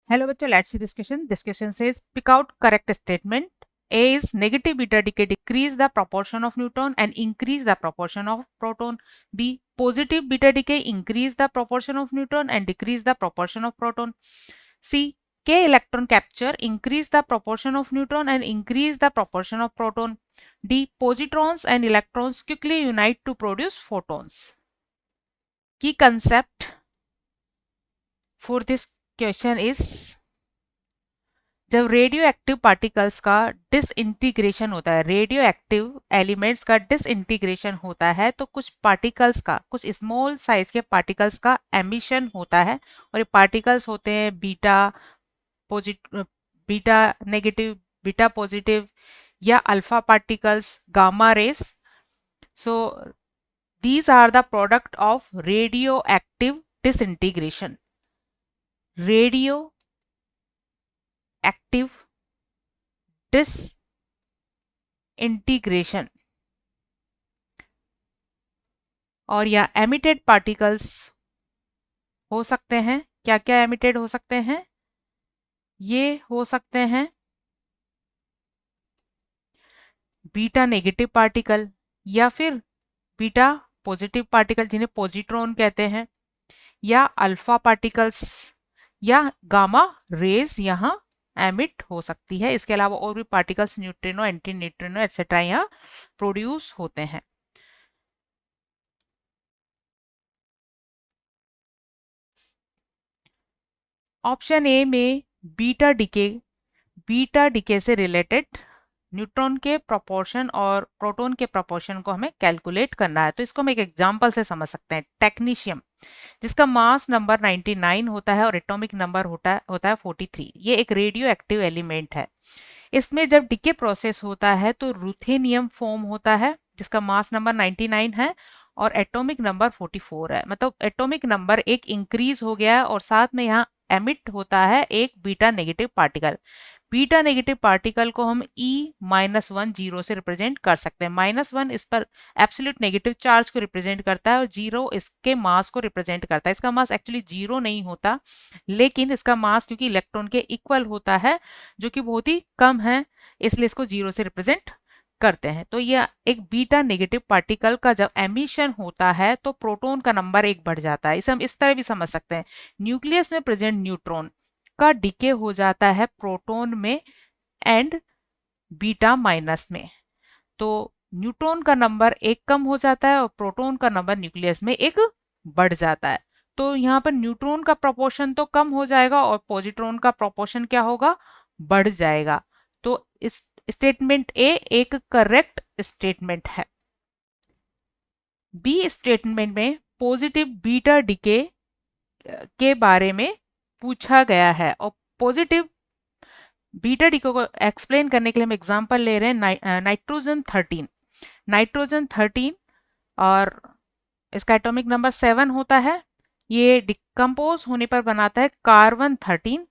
Hello bachcho, let's see discussion. Discussion says pick out correct statement. A is negative beta decay decrease the proportion of neutron and increase the proportion of proton. B, positive beta decay increase the proportion of neutron and decrease the proportion of proton. C, K electron capture increase the proportion of neutron and increase the proportion of proton. D, positrons and electrons quickly unite to produce photons. Key concept for this question is जब radio active particles का disintegration होता है, radio active elements का disintegration होता है, तो कुछ particles का, कुछ स्मॉल साइज के पार्टिकल्स का एमिशन होता है और ये पार्टिकल्स होते हैं beta beta negative, beta positive या alpha particles, gamma rays. So these are the product of radioactive disintegration. Radioactive disintegration और या emitted particles हो सकते हैं. क्या क्या emitted हो सकते हैं? ये हो सकते हैं बीटा नेगेटिव पार्टिकल या फिर बीटा पॉजिटिव पार्टिकल जिन्हें पॉजिट्रॉन कहते हैं, या अल्फा पार्टिकल्स या गामा रेज यहाँ एमिट हो सकती है. इसके अलावा और भी particles neutrino, anti neutrino etcetera यहाँ प्रोड्यूस होते हैं. ऑप्शन ए में बीटा डिके से रिलेटेड न्यूट्रॉन के प्रोपोर्शन और प्रोटॉन के प्रोपोर्शन को हमें कैलकुलेट करना है. तो इसको हम एक एग्जांपल से समझ सकते हैं. टेक्नीशियम जिसका मास नंबर 99 होता है और एटॉमिक नंबर होता है 43. ये एक रेडियो एक्टिव एलिमेंट है. इसमें जब डिके प्रोसेस होता है तो रुथेनियम फॉर्म होता है जिसका मास नंबर 99 है और एटॉमिक नंबर 44 है. मतलब एटॉमिक नंबर एक इंक्रीज हो गया है और साथ में यहाँ एमिट होता है एक beta negative particle. Beta negative particle को हम E-1 जीरो से रिप्रेजेंट कर सकते हैं. -1 इस पर एब्सोल्यूट नेगेटिव चार्ज को रिप्रेजेंट करता है और 0 इसके मास को रिप्रेजेंट करता है. इसका मास एक्चुअली 0 नहीं होता, लेकिन इसका मास क्योंकि इलेक्ट्रॉन के इक्वल होता है जो कि बहुत ही कम है, इसलिए इसको 0 से रिप्रेजेंट करते हैं. तो यह एक बीटा नेगेटिव पार्टिकल का जब एमिशन होता है तो प्रोटॉन का नंबर 1 बढ़ जाता है. इसे हम इस तरह भी समझ सकते हैं. न्यूक्लियस में प्रेजेंट न्यूट्रॉन का डिके हो जाता है प्रोटॉन में एंड बीटा माइनस में. तो न्यूट्रॉन का नंबर 1 कम हो जाता है और प्रोटॉन का नंबर न्यूक्लियस में 1 बढ़ जाता है. तो यहाँ पर न्यूट्रॉन का प्रोपोर्शन तो कम हो जाएगा और पॉजिट्रॉन का प्रोपोर्शन क्या होगा, बढ़ जाएगा. तो इस स्टेटमेंट ए एक करेक्ट स्टेटमेंट है. बी स्टेटमेंट में पॉजिटिव बीटा डिके के बारे में पूछा गया है और पॉजिटिव बीटा डिके को एक्सप्लेन करने के लिए हम एग्जांपल ले रहे हैं नाइट्रोजन 13 और इसका एटॉमिक नंबर 7 होता है. ये डिकम्पोज होने पर बनाता है कार्बन 13.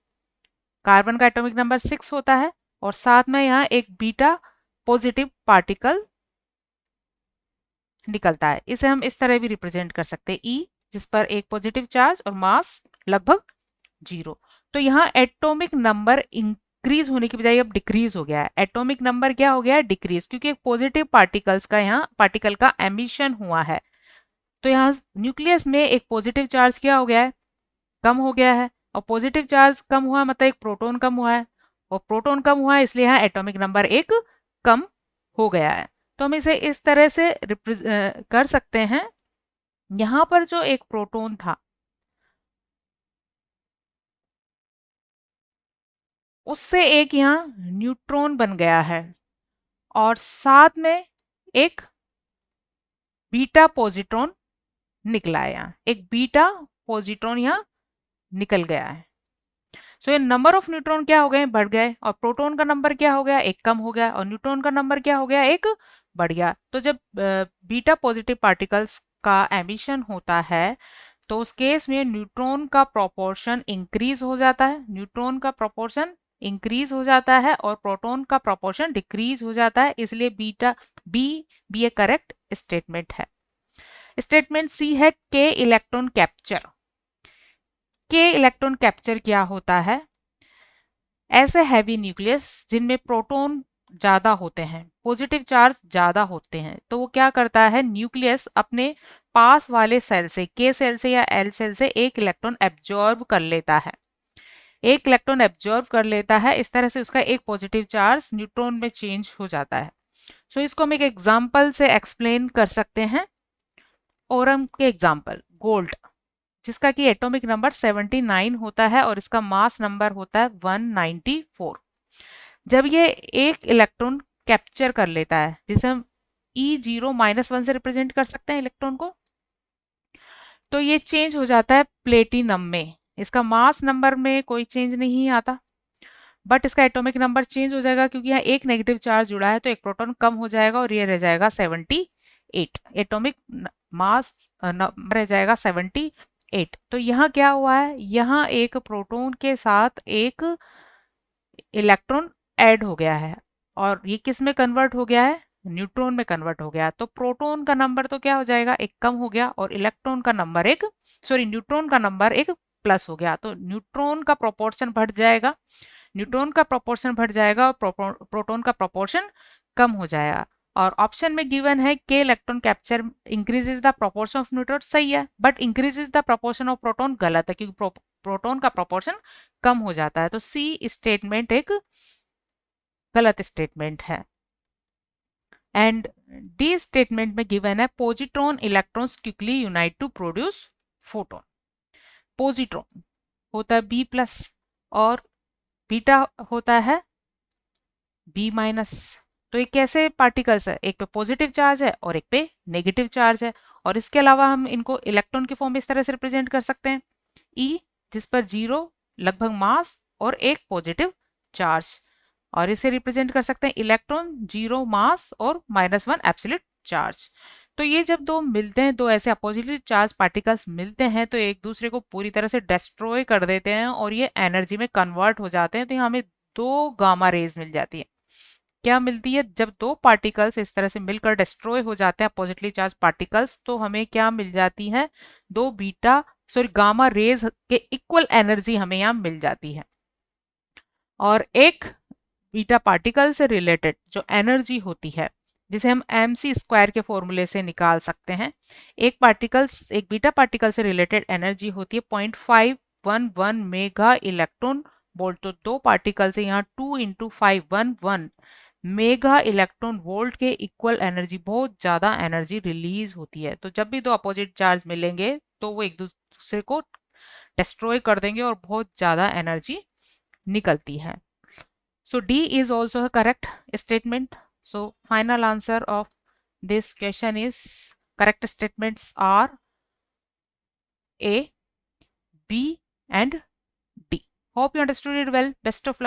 कार्बन का एटॉमिक नंबर 6 होता है और साथ में यहाँ एक बीटा पॉजिटिव पार्टिकल निकलता है. इसे हम इस तरह भी रिप्रेजेंट कर सकते हैं E जिस पर एक पॉजिटिव चार्ज और मास लगभग 0. तो यहाँ एटॉमिक नंबर इंक्रीज होने की बजाय अब डिक्रीज हो गया है. एटॉमिक नंबर क्या हो गया है, डिक्रीज, क्योंकि एक पॉजिटिव पार्टिकल्स का यहाँ पार्टिकल का एमिशन हुआ है. तो यहाँ न्यूक्लियस में एक पॉजिटिव चार्ज क्या हो गया है, कम हो गया है. और पॉजिटिव चार्ज कम हुआ मतलब एक प्रोटॉन कम हुआ है और प्रोटॉन कम हुआ है इसलिए यहाँ एटॉमिक नंबर 1 कम हो गया है. तो हम इसे इस तरह से कर सकते हैं. यहाँ पर जो एक प्रोटॉन था उससे एक यहाँ न्यूट्रॉन बन गया है और साथ में एक बीटा पॉजिट्रॉन निकला है. यहाँ एक बीटा पॉजिट्रॉन यहाँ निकल गया है. सो ये नंबर ऑफ न्यूट्रॉन क्या हो गए, बढ़ गए, और प्रोटॉन का नंबर क्या हो गया, एक कम हो गया, और न्यूट्रॉन का नंबर क्या हो गया, एक बढ़ गया. तो जब बीटा पॉजिटिव पार्टिकल्स का एमिशन होता है तो उस केस में न्यूट्रॉन का प्रोपोर्शन इंक्रीज हो जाता है, न्यूट्रॉन का प्रोपोर्शन इंक्रीज हो जाता है और प्रोटॉन का प्रोपोर्शन डिक्रीज हो जाता है. इसलिए beta B A correct statement है. स्टेटमेंट सी है के इलेक्ट्रॉन कैप्चर. के इलेक्ट्रॉन कैप्चर क्या होता है, ऐसे हैवी न्यूक्लियस जिनमें प्रोटॉन ज़्यादा होते हैं, पॉजिटिव चार्ज ज़्यादा होते हैं, तो वो क्या करता है, न्यूक्लियस अपने पास वाले सेल से, के सेल से या एल सेल से एक इलेक्ट्रॉन एब्जॉर्ब कर लेता है, एक इलेक्ट्रॉन एब्जॉर्ब कर लेता है। इस तरह से उसका एक पॉजिटिव चार्ज न्यूट्रॉन में चेंज हो जाता है। सो इसको हम एक एग्जाम्पल से एक्सप्लेन कर सकते हैं। ओरम के एग्जाम्पल, गोल्ड जिसका कि एटॉमिक नंबर 79 होता है और इसका मास नंबर होता है 194। जब ये एक इलेक्ट्रॉन कैप्चर कर लेता है, जिसे हम E0-1 से रिप्रेजेंट कर सकते हैं इलेक्ट्रॉन को, तो ये चेंज हो जाता है प्लेटिनम में। इसका मास नंबर में कोई चेंज नहीं आता, बट इसका एटॉमिक नंबर चेंज हो जाएगा क्योंकि यहाँ एक नेगेटिव चार्ज जुड़ा है, तो एक प्रोटॉन कम हो जाएगा और ये रह जाएगा 78। एटॉमिक मास नंबर रह जाएगा 78। तो यहाँ क्या हुआ है, यहाँ एक प्रोटॉन के साथ एक इलेक्ट्रॉन ऐड हो गया है और ये किस में कन्वर्ट हो गया है, न्यूट्रॉन में कन्वर्ट हो गया। तो प्रोटॉन का नंबर तो क्या हो जाएगा, एक कम हो गया और इलेक्ट्रॉन का नंबर एक, सॉरी न्यूट्रॉन का नंबर एक प्लस हो गया। तो न्यूट्रॉन का प्रोपोर्शन बढ़ जाएगा, न्यूट्रॉन का प्रोपोर्शन बढ़ जाएगा और प्रोटॉन का प्रोपोर्शन कम हो जाएगा। और ऑप्शन में गिवन है के electron capture increases the proportion of neutron, सही है, but increases the proportion of proton गलत है क्योंकि प्रोटॉन का प्रोपोर्शन कम हो जाता है। तो सी स्टेटमेंट एक गलत स्टेटमेंट है। एंड डी स्टेटमेंट में गिवन है positron electrons quickly unite to produce photon. Positron होता है बी प्लस और बीटा होता है बी माइनस। तो ये कैसे पार्टिकल्स है, एक पे पॉजिटिव चार्ज है और एक पे नेगेटिव चार्ज है। और इसके अलावा हम इनको इलेक्ट्रॉन की फॉर्म में इस तरह से रिप्रेजेंट कर सकते हैं, ई जिस पर 0 लगभग मास और एक पॉजिटिव चार्ज, और इसे रिप्रेजेंट कर सकते हैं इलेक्ट्रॉन 0 मास और -1 एब्सोल्यूट चार्ज। तो ये जब दो मिलते हैं, दो ऐसे अपोजिटली चार्ज पार्टिकल्स मिलते हैं, तो एक दूसरे को पूरी तरह से डिस्ट्रॉय कर देते हैं और ये एनर्जी में कन्वर्ट हो जाते हैं। तो यहाँ हमें दो गामा रेज मिल जाती है। क्या मिलती है, जब दो पार्टिकल्स इस तरह से मिलकर डिस्ट्रॉय हो जाते हैं पॉजिटिवली चार्ज पार्टिकल्स, तो हमें क्या मिल जाती है, दो बीटा सॉरी गामा रेज के इक्वल एनर्जी हमें यहाँ मिल जाती है। और एक बीटा पार्टिकल से रिलेटेड जो एनर्जी होती है, जिसे हम mc² के फॉर्मूले से निकाल सकते हैं, एक बीटा पार्टिकल से रिलेटेड एनर्जी होती है 0.511 मेगा इलेक्ट्रॉन वोल्ट। तो दो पार्टिकल से यहाँ 2 × 511 मेगा इलेक्ट्रॉन वोल्ट के इक्वल एनर्जी, बहुत ज़्यादा एनर्जी रिलीज होती है। तो जब भी दो अपोजिट चार्ज मिलेंगे तो वो एक दूसरे को डिस्ट्रॉय कर देंगे और बहुत ज़्यादा एनर्जी निकलती है। So D is also a correct statement. So final answer of this question is, correct statements are A, B and D. Hope you understood it well. Best of luck.